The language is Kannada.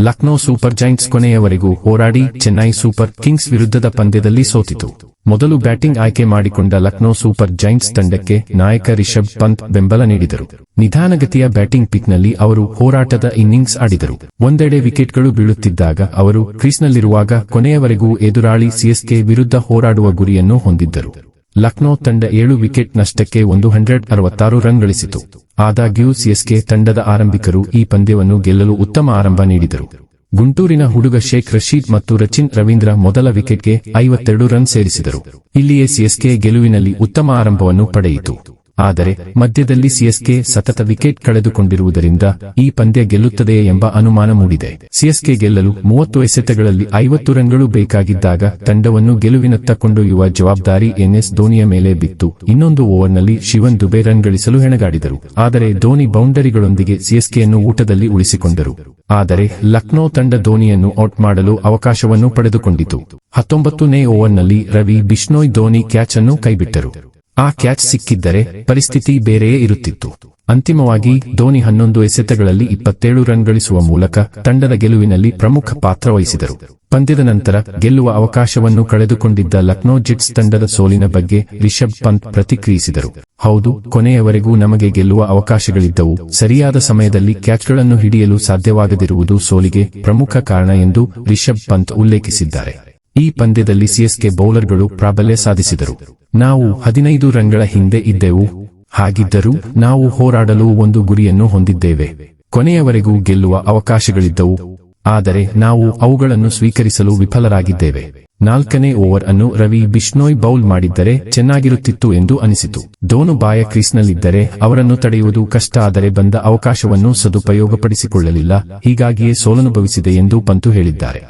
ಲಕ್ನೋ ಸೂಪರ್ ಜೈಂಟ್ಸ್ ಕೊನೆಯವರೆಗೂ ಹೋರಾಡಿ ಚೆನ್ನೈ ಸೂಪರ್ ಕಿಂಗ್ಸ್ ವಿರುದ್ಧದ ಪಂದ್ಯದಲ್ಲಿ ಸೋತಿತು. ಮೊದಲು ಬ್ಯಾಟಿಂಗ್ ಆಯ್ಕೆ ಮಾಡಿಕೊಂಡ ಲಕ್ನೋ ಸೂಪರ್ ಜೈಂಟ್ಸ್ ತಂಡಕ್ಕೆ ನಾಯಕ ರಿಷಬ್ ಪಂತ್ ಬೆಂಬಲ ನೀಡಿದರು. ನಿಧಾನಗತಿಯ ಬ್ಯಾಟಿಂಗ್ ಪಿಚ್ನಲ್ಲಿ ಅವರು ಹೋರಾಟದ ಇನ್ನಿಂಗ್ಸ್ ಆಡಿದರು. ಒಂದೆಡೆ ವಿಕೆಟ್ಗಳು ಬೀಳುತ್ತಿದ್ದಾಗ ಅವರು ಕ್ರೀಸ್ನಲ್ಲಿರುವಾಗ ಕೊನೆಯವರೆಗೂ ಎದುರಾಳಿ ಸಿಎಸ್ಕೆ ವಿರುದ್ಧ ಹೋರಾಡುವ ಗುರಿಯನ್ನು ಹೊಂದಿದ್ದರು. ಲಕ್ನೋ ತಂಡ 7 ವಿಕೆಟ್ ನಷ್ಟಕ್ಕೆ 166 ರನ್ ಗಳಿಸಿತು. ಆದಾಗ್ಯೂ ಸಿಎಸ್ಕೆ ತಂಡದ ಆರಂಭಿಕರು ಈ ಪಂದ್ಯವನ್ನು ಗೆಲ್ಲಲು ಉತ್ತಮ ಆರಂಭ ನೀಡಿದರು. ಗುಂಟೂರಿನ ಹುಡುಗ ಶೇಖ್ ರಶೀದ್ ಮತ್ತು ರಚಿನ್ ರವೀಂದ್ರ ಮೊದಲ ವಿಕೆಟ್ಗೆ 52 ರನ್ ಸೇರಿಸಿದರು. ಇಲ್ಲಿಯೇ ಸಿಎಸ್ಕೆ ಗೆಲುವಿನಲ್ಲಿ ಉತ್ತಮ ಆರಂಭವನ್ನು ಪಡೆಯಿತು. ಆದರೆ ಮಧ್ಯದಲ್ಲಿ ಸಿಎಸ್ಕೆ ಸತತ ವಿಕೆಟ್ ಕಳೆದುಕೊಂಡಿರುವುದರಿಂದ ಈ ಪಂದ್ಯ ಗೆಲ್ಲುತ್ತದೆಯೇ ಎಂಬ ಅನುಮಾನ ಮೂಡಿದೆ. ಸಿಎಸ್ಕೆ ಗೆಲ್ಲಲು 30 ಎಸೆತಗಳಲ್ಲಿ 50 ರನ್ಗಳು ಬೇಕಾಗಿದ್ದಾಗ ತಂಡವನ್ನು ಗೆಲುವಿನತ್ತ ಕೊಂಡೊಯ್ಯುವ ಜವಾಬ್ದಾರಿ ಎನ್ಎಸ್ ಧೋನಿಯ ಮೇಲೆ ಬಿತ್ತು. ಇನ್ನೊಂದು ಓವರ್ನಲ್ಲಿ ಶಿವನ್ ದುಬೆ ರನ್ ಗಳಿಸಲು ಹೆಣಗಾಡಿದರು. ಆದರೆ ಧೋನಿ ಬೌಂಡರಿಗಳೊಂದಿಗೆ ಸಿಎಸ್ಕೆಯನ್ನು ಊಟದಲ್ಲಿ ಉಳಿಸಿಕೊಂಡರು. ಆದರೆ ಲಕ್ನೋ ತಂಡ ಧೋನಿಯನ್ನು ಔಟ್ ಮಾಡಲು ಅವಕಾಶವನ್ನು ಪಡೆದುಕೊಂಡಿತು. 19ನೇ ಓವರ್ನಲ್ಲಿ ರವಿ ಬಿಷ್ಣೋಯ್ ಧೋನಿ ಕ್ಯಾಚ್ ಅನ್ನು ಕೈಬಿಟ್ಟರು. ಆ ಕ್ಯಾಚ್ ಸಿಕ್ಕಿದ್ದರೆ ಪರಿಸ್ಥಿತಿ ಬೇರೆಯೇ ಇರುತ್ತಿತ್ತು. ಅಂತಿಮವಾಗಿ ಧೋನಿ 11 ಎಸೆತಗಳಲ್ಲಿ 27 ರನ್ ಗಳಿಸುವ ಮೂಲಕ ತಂಡದ ಗೆಲುವಿನಲ್ಲಿ ಪ್ರಮುಖ ಪಾತ್ರ ವಹಿಸಿದರು. ಪಂದ್ಯದ ನಂತರ ಗೆಲ್ಲುವ ಅವಕಾಶವನ್ನು ಕಳೆದುಕೊಂಡಿದ್ದ ಲಕ್ನೋ ಜೆಟ್ಸ್ ತಂಡದ ಸೋಲಿನ ಬಗ್ಗೆ ರಿಷಬ್ ಪಂತ್ ಪ್ರತಿಕ್ರಿಯಿಸಿದರು. ಹೌದು, ಕೊನೆಯವರೆಗೂ ನಮಗೆ ಗೆಲ್ಲುವ ಅವಕಾಶಗಳಿದ್ದವು. ಸರಿಯಾದ ಸಮಯದಲ್ಲಿ ಕ್ಯಾಚ್ಗಳನ್ನು ಹಿಡಿಯಲು ಸಾಧ್ಯವಾಗದಿರುವುದು ಸೋಲಿಗೆ ಪ್ರಮುಖ ಕಾರಣ ಎಂದು ರಿಷಬ್ ಪಂತ್ ಉಲ್ಲೇಖಿಸಿದ್ದಾರೆ. ಈ ಪಂದ್ಯದಲ್ಲಿ ಸಿಎಸ್ಕೆ ಬೌಲರ್ಗಳು ಪ್ರಾಬಲ್ಯ ಸಾಧಿಸಿದರು. ನಾವು 15 ರನ್ಗಳ ಹಿಂದೆ ಇದ್ದೆವು. ಹಾಗಿದ್ದರೂ ನಾವು ಹೋರಾಡಲು ಒಂದು ಗುರಿಯನ್ನು ಹೊಂದಿದ್ದೇವೆ. ಕೊನೆಯವರೆಗೂ ಗೆಲ್ಲುವ ಅವಕಾಶಗಳಿದ್ದವು. ಆದರೆ ನಾವು ಅವುಗಳನ್ನು ಸ್ವೀಕರಿಸಲು ವಿಫಲರಾಗಿದ್ದೇವೆ. 4ನೇ ಓವರ್ ಅನ್ನು ರವಿ ಬಿಷ್ಣೋಯ್ ಬೌಲ್ ಮಾಡಿದ್ದರೆ ಚೆನ್ನಾಗಿರುತ್ತಿತ್ತು ಎಂದು ಅನಿಸಿತು. ಧೋನಿ ಬಾಯ ಕ್ರೀಸ್ನಲ್ಲಿದ್ದರೆ ಅವರನ್ನು ತಡೆಯುವುದು ಕಷ್ಟ. ಆದರೆ ಬಂದ ಅವಕಾಶವನ್ನು ಸದುಪಯೋಗಪಡಿಸಿಕೊಳ್ಳಲಿಲ್ಲ. ಹೀಗಾಗಿಯೇ ಸೋಲನುಭವಿಸಿದೆ ಎಂದು ಪಂತು ಹೇಳಿದ್ದಾರೆ.